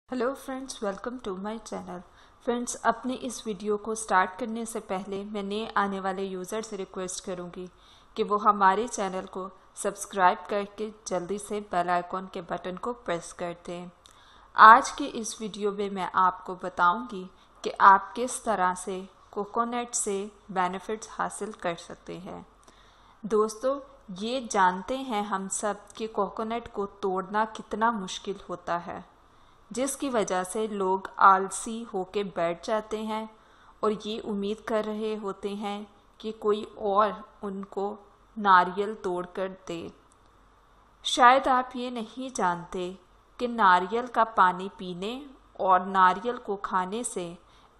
Hello friends, welcome to my channel. Friends, अपने इस video को स्टार्ट करने से पहले मैं नए आने वाले यूज़र से रिक्वेस्ट करूंगी कि वो हमारे चैनल को सब्सक्राइब करके जल्दी से बेल आइकॉन के बटन को प्रेस कर दें। आज के इस वीडियो में मैं आपको बताऊंगी कि आप किस तरह से कोकोनट से बेनिफिट्स हासिल कर सकते हैं। दोस्तों, ये जानते हैं हम सब कि कोकोनट को तोड़ना कितना मुश्किल होता है, जिसकी वजह से लोग आलसी होके बैठ जाते हैं और ये उम्मीद कर रहे होते हैं कि कोई और उनको नारियल तोड़ कर दे। शायद आप ये नहीं जानते कि नारियल का पानी पीने और नारियल को खाने से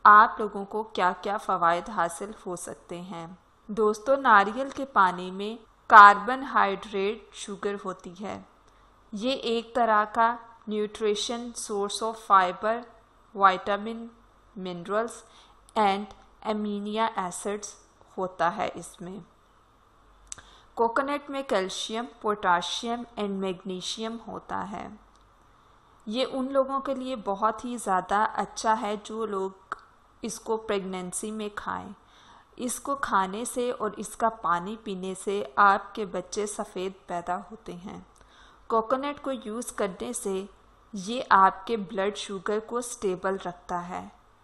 आप लोगों को क्या क्या फ़वाइद हासिल हो सकते हैं। दोस्तों, नारियल के पानी में कार्बनहाइड्रेट शुगर होती है। ये एक तरह का nutrition source of fibre, vitamin, minerals and amino acids होता है। इसमें कोकोनट में कैल्शियम, पोटाशियम एंड मैग्नीशियम होता है। ये उन लोगों के लिए बहुत ही ज़्यादा अच्छा है जो लोग इसको प्रेगनेंसी में खाएं। इसको खाने से और इसका पानी पीने से आपके बच्चे सफ़ेद पैदा होते हैं। कोकोनट को यूज़ करने से ये आपके ब्लड शुगर को स्टेबल रखता है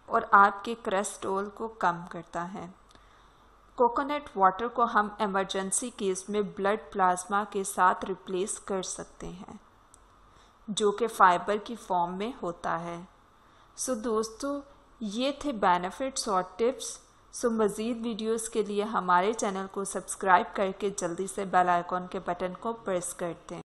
और आपके कोलेस्ट्रॉल को कम करता है। कोकोनट वाटर को हम इमरजेंसी केस में ब्लड प्लाज्मा के साथ रिप्लेस कर सकते हैं, जो कि फाइबर की फॉर्म में होता है। सो दोस्तों, ये थे बेनिफिट्स और टिप्स। सो मज़ीद वीडियोस के लिए हमारे चैनल को सब्सक्राइब करके जल्दी से बेल आइकॉन के बटन को प्रेस कर दें।